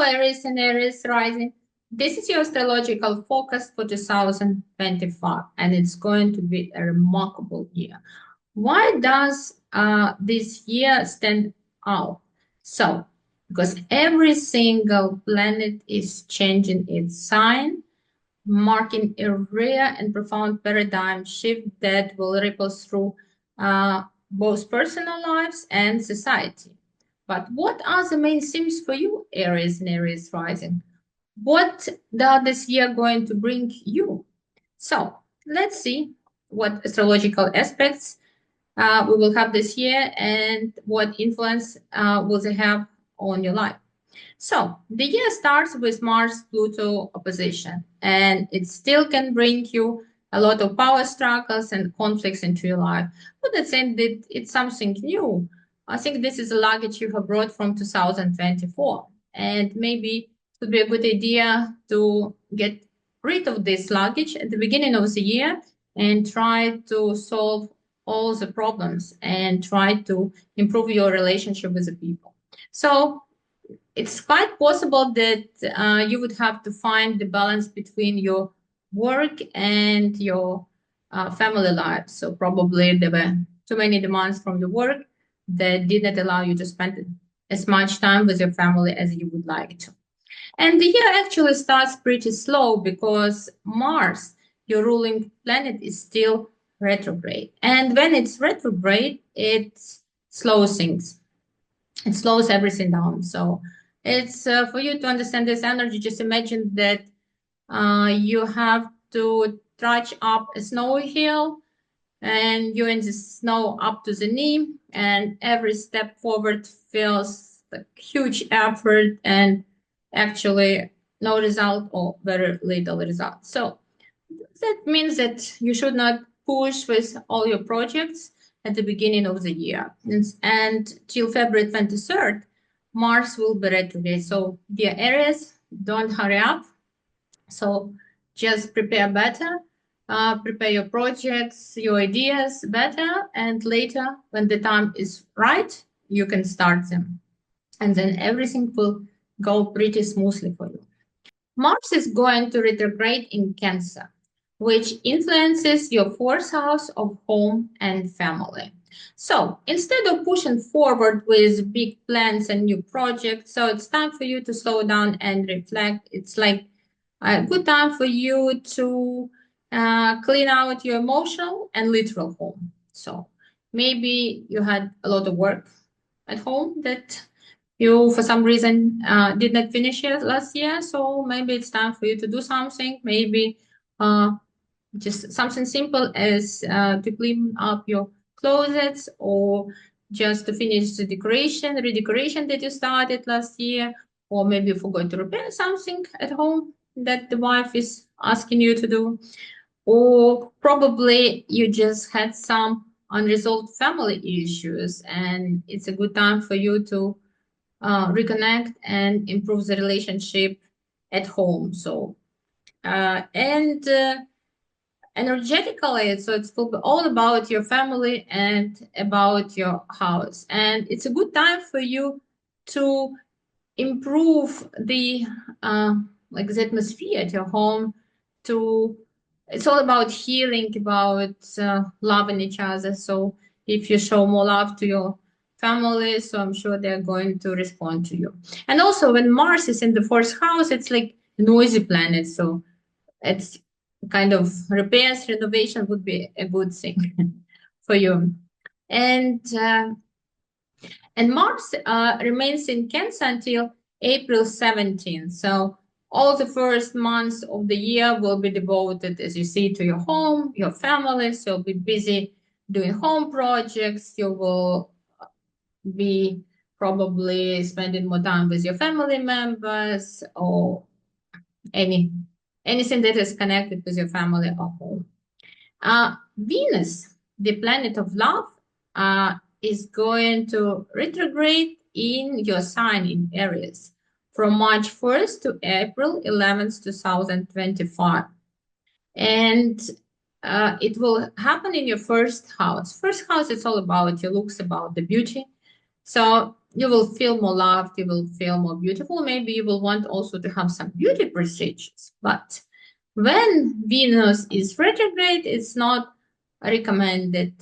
Hello, Aries and Aries rising. This is your astrological focus for 2025, and it's going to be a remarkable year. Why does this year stand out? So, because every single planet is changing its sign, marking a rare and profound paradigm shift that will ripple through both personal lives and society. But what are the main themes for you, Aries and Aries rising? What does this year going to bring you? So let's see what astrological aspects we will have this year and what influence will they have on your life. So the year starts with Mars-Pluto opposition, and it still can bring you a lot of power struggles and conflicts into your life. But at the same time, it's something new. I think this is a luggage you have brought from 2024, and maybe it would be a good idea to get rid of this luggage at the beginning of the year and try to solve all the problems and try to improve your relationship with the people. So it's quite possible that you would have to find the balance between your work and your family life. So probably there were too many demands from the work that did not allow you to spend as much time with your family as you would like to. And the year actually starts pretty slow because Mars, your ruling planet, is still retrograde. And when it's retrograde, it slows things. It slows everything down. So it's for you to understand this energy, just imagine that you have to trudge up a snowy hill and you're in the snow up to the knee, and every step forward feels like huge effort and actually no result or very little result. So that means that you should not push with all your projects at the beginning of the year. And till February 23rd, Mars will be retrograde. So, dear Aries, don't hurry up. So, just prepare better, prepare your projects, your ideas better, and later, when the time is right, you can start them. And then everything will go pretty smoothly for you. Mars is going to retrograde in Cancer, which influences your fourth house of home and family. So instead of pushing forward with big plans and new projects, so it's time for you to slow down and reflect. It's like a good time for you to clean out your emotional and literal home. So maybe you had a lot of work at home that you for some reason did not finish it last year, so maybe it's time for you to do something. Maybe uh, just something simple as to clean up your closets, or just to finish the redecoration that you started last year, or maybe you forgot to repair something at home that the wife is asking you to do, or probably you just had some unresolved family issues and it's a good time for you to reconnect and improve the relationship at home. So, and energetically, so it's all about your family and about your house. And it's a good time for you to improve the like the atmosphere at your home. To It's all about healing, about loving each other. So if you show more love to your family, so I'm sure they're going to respond to you. And also when Mars is in the fourth house, it's like a noisy planet, so it's kind of repairs, renovation would be a good thing for you. And and Mars remains in Cancer until April 17th. So all the first months of the year will be devoted, as you see, to your home, your family. So you'll be busy doing home projects. You will be probably spending more time with your family members, or anything that is connected with your family or home. Venus, the planet of love, is going to retrograde in your sign in Aries from March 1st to April 11th, 2025. And it will happen in your first house. First house is all about your looks, about the beauty. So you will feel more loved, you will feel more beautiful. Maybe you will want also to have some beauty procedures. But when Venus is retrograde, it's not recommended.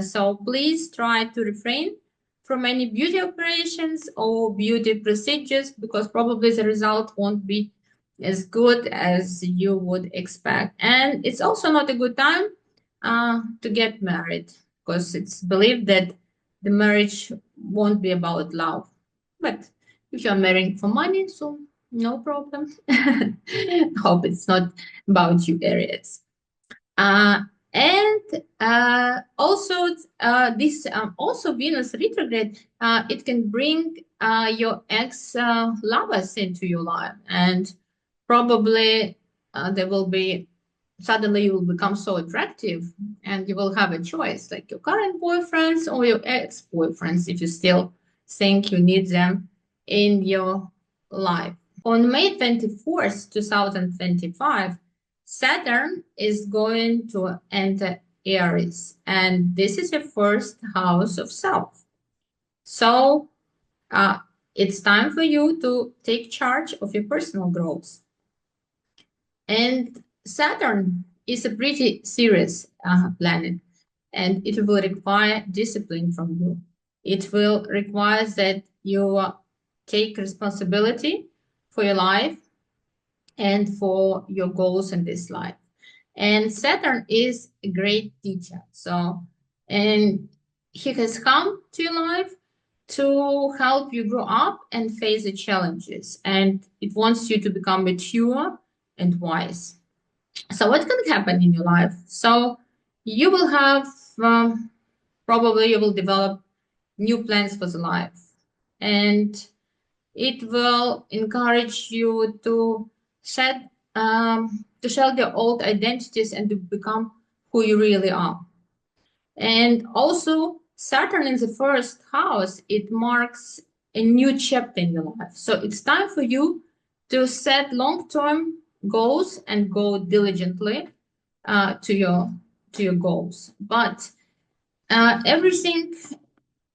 So please try to refrain from any beauty operations or beauty procedures, because probably the result won't be as good as you would expect. And it's also not a good time to get married, because it's believed that the marriage won't be about love. But if you're marrying for money, so no problem. Hope it's not about you, Aries. Uh, and also, this also Venus retrograde, it can bring your ex lovers into your life, and probably there will be suddenly you will become so attractive, and you will have a choice, like your current boyfriends or your ex boyfriends, if you still think you need them in your life. On May 24th, 2025, Saturn is going to enter Aries, and this is your first house of self. So uh, it's time for you to take charge of your personal growth. And Saturn is a pretty serious planet, and it will require discipline from you. It will require that you take responsibility for your life and for your goals in this life. And Saturn is a great teacher. So, and he has come to your life to help you grow up and face the challenges. And it wants you to become mature and wise. So, what can happen in your life? So, you will have probably you will develop new plans for the life, and it will encourage you to shed your old identities and to become who you really are. And also, Saturn in the first house, it marks a new chapter in your life. So it's time for you to set long-term goals and go diligently to your goals. But everything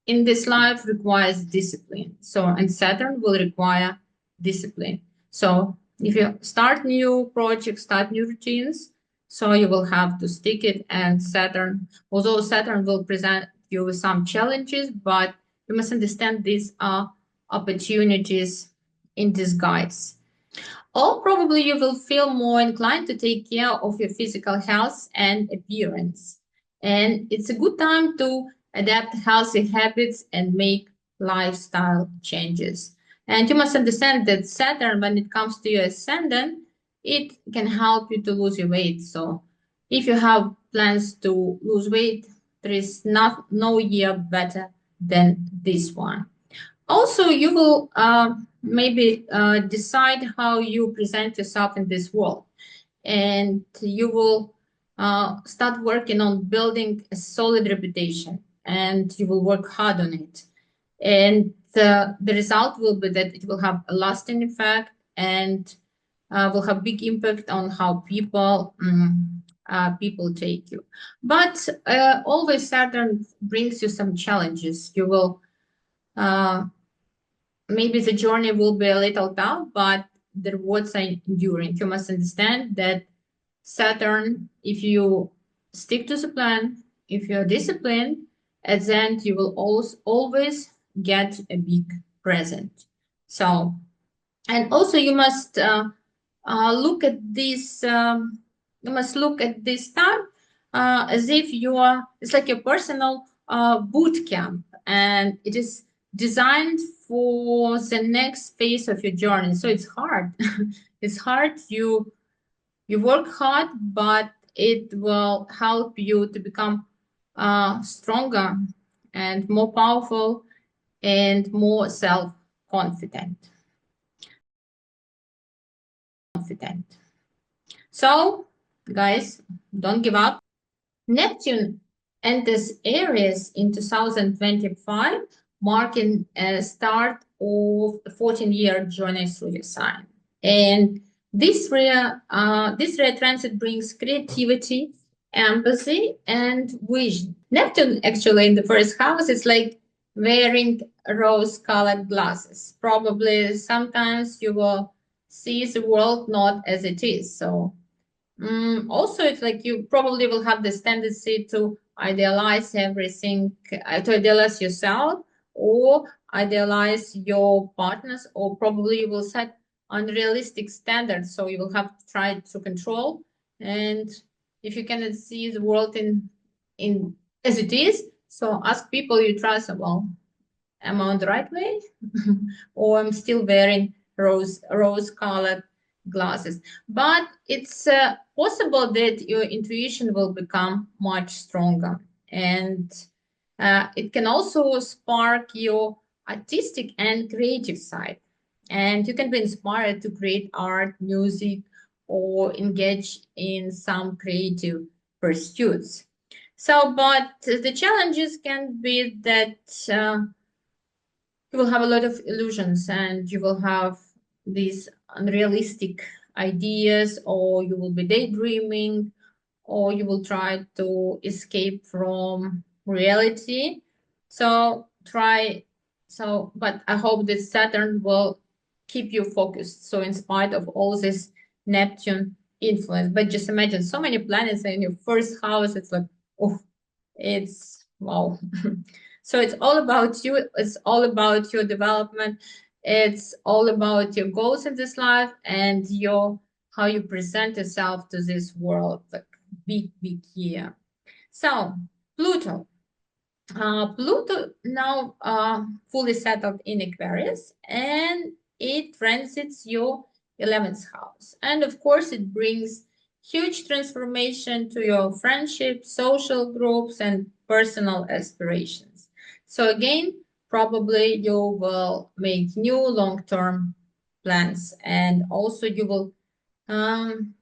in this life requires discipline. So, and Saturn will require discipline. So, if you start new projects, start new routines, so you will have to stick it. And Saturn, although Saturn will present you with some challenges, but you must understand these are opportunities in disguise. Or probably you will feel more inclined to take care of your physical health and appearance. And it's a good time to adapt healthy habits and make lifestyle changes. And you must understand that Saturn, when it comes to your ascendant, it can help you to lose your weight. So if you have plans to lose weight, there is no year better than this one. Also, you will maybe decide how you present yourself in this world, and you will start working on building a solid reputation, and you will work hard on it. And the result will be that it will have a lasting effect, and will have big impact on how people take you. But always Saturn brings you some challenges. You will uh, maybe the journey will be a little tough, but the rewards are enduring. You must understand that Saturn, if you stick to the plan, if you're disciplined, at the end you will always get a big present. So, and also you must look at this. You must look at this time as if it's like a personal boot camp, and it is designed for the next phase of your journey. So it's hard. It's hard. You work hard, but it will help you to become stronger and more powerful and more self-confident. So, guys, don't give up. Neptune enters Aries in 2025, marking a start of a 14-year journey through your sign. And this rare transit brings creativity, empathy, and vision. Neptune, actually, in the first house, is like wearing rose-colored glasses. Probably sometimes you will see the world not as it is. So also, it's like you probably will have this tendency to idealize everything, to idealize yourself or idealize your partners, or probably you will set unrealistic standards. So you will have to try to control. And if you cannot see the world in as it is, so ask people you trust. Well, am I on the right way? Or I'm still wearing rose-colored glasses. But it's possible that your intuition will become much stronger. And it can also spark your artistic and creative side. And you can be inspired to create art, music, or engage in some creative pursuits. So, but the challenges can be that you will have a lot of illusions and you will have these unrealistic ideas, or you will be daydreaming, or you will try to escape from reality. So try so but I hope that Saturn will keep you focused, so in spite of all this Neptune influence. But just imagine so many planets in your first house. It's like, oh, it's wow. So it's all about you. It's all about your development. It's all about your goals in this life and your how you present yourself to this world. Like big year. So Pluto. Pluto now fully settled in Aquarius, and it transits your 11th house. And of course, it brings huge transformation to your friendships, social groups, and personal aspirations. So again, probably you will make new long-term plans, and also you will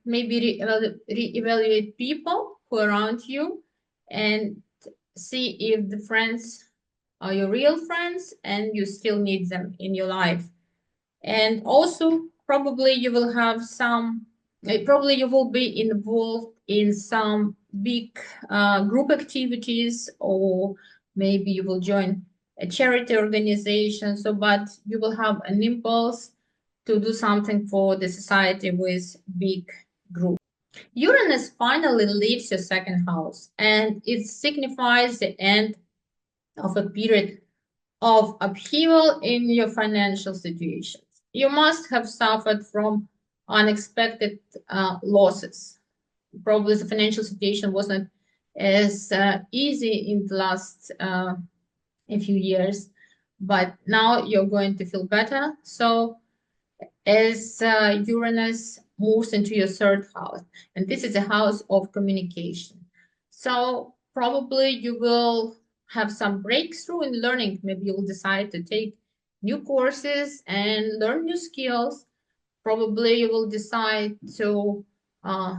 maybe re-evaluate people who are around you and see if the friends are your real friends and you still need them in your life. And also, probably you will have some, probably you will be involved in some big group activities, or maybe you will join a charity organization. So, but you will have an impulse to do something for the society with big group. Uranus finally leaves your second house, and it signifies the end of a period of upheaval in your financial situations. You must have suffered from unexpected losses. Probably the financial situation wasn't as easy in the last a few years, but now you're going to feel better. So as Uranus moves into your third house, and this is a house of communication. So probably you will have some breakthrough in learning. Maybe you'll decide to take new courses and learn new skills. Probably you will decide uh,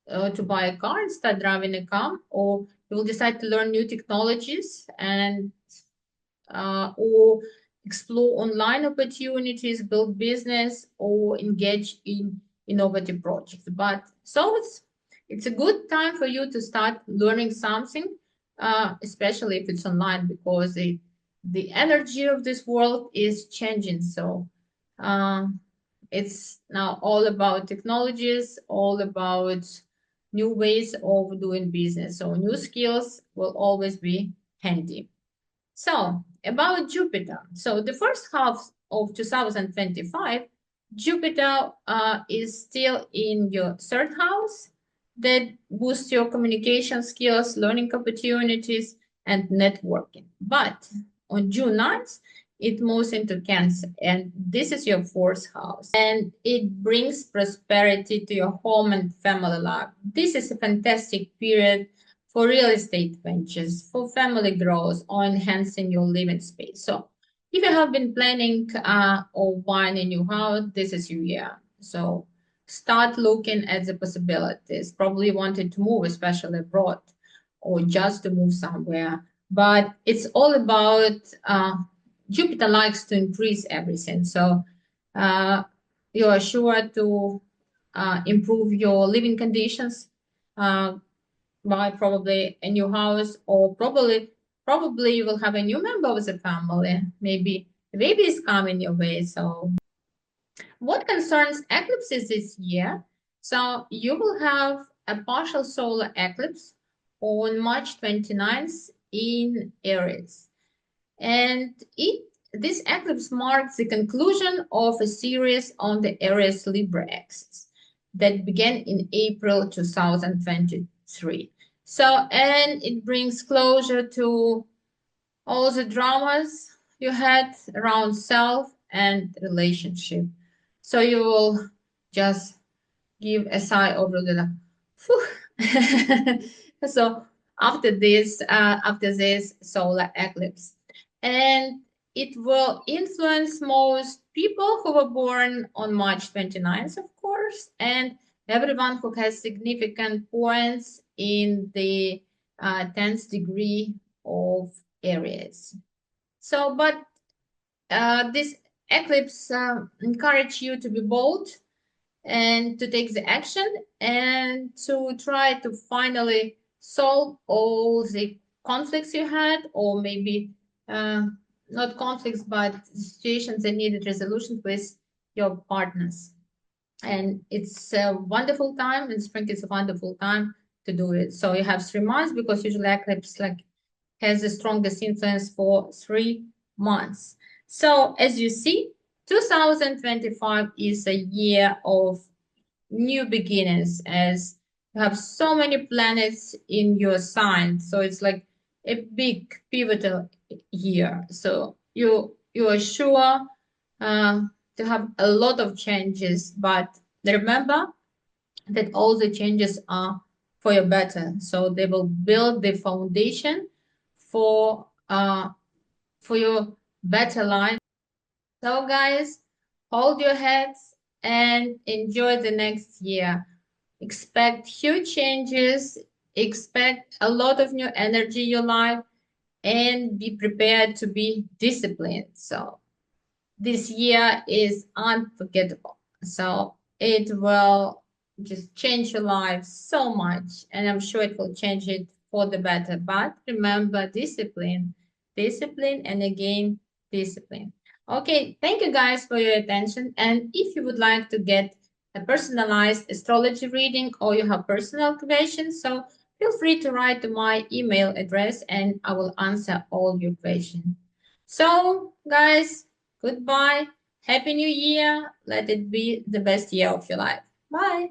to buy a car and start driving a car, or you will decide to learn new technologies and or explore online opportunities, build business, or engage in innovative projects. But so it's a good time for you to start learning something, especially if it's online, because the energy of this world is changing. So it's now all about technologies, all about new ways of doing business. So new skills will always be handy. So, about Jupiter. So, the first half of 2025, Jupiter is still in your third house that boosts your communication skills, learning opportunities, and networking. But on June 9th, it moves into Cancer, and this is your fourth house, and it brings prosperity to your home and family life. This is a fantastic period for real estate ventures, for family growth, or enhancing your living space. So, if you have been planning or buying a new house, this is your year. So, start looking at the possibilities. Probably wanted to move, especially abroad, or just to move somewhere. But it's all about Jupiter likes to increase everything. So, uh, you are sure to improve your living conditions. Buy probably a new house, or probably you will have a new member of the family. Maybe a baby is coming your way. So what concerns eclipses this year? So you will have a partial solar eclipse on March 29th in Aries. And this eclipse marks the conclusion of a series on the Aries Libra axis that began in April 2023. So, and it brings closure to all the dramas you had around self and relationship. So you will just give a sigh over the so after this solar eclipse, and it will influence most people who were born on March 29th, of course, and everyone who has significant points in the 10th degree of Aries. So, but this eclipse encourage you to be bold and to take the action and to try to finally solve all the conflicts you had, or maybe not conflicts, but situations that needed resolution with your partners. And it's a wonderful time, and spring is a wonderful time to do it. So you have 3 months, because usually eclipse has the strongest influence for 3 months. So as you see, 2025 is a year of new beginnings, as you have so many planets in your sign. So it's like a big pivotal year. So you are sure to have a lot of changes, but remember that all the changes are for your better. So they will build the foundation for your better life. So guys, hold your heads and enjoy the next year. Expect huge changes, expect a lot of new energy in your life, and be prepared to be disciplined. So this year is unforgettable. So it will just change your life so much, and I'm sure it will change it for the better. But remember, discipline, discipline, and again, discipline. Okay, thank you guys for your attention. And if you would like to get a personalized astrology reading, or you have personal questions, so feel free to write to my email address and I will answer all your questions. So, guys, goodbye. Happy New Year. Let it be the best year of your life. Bye.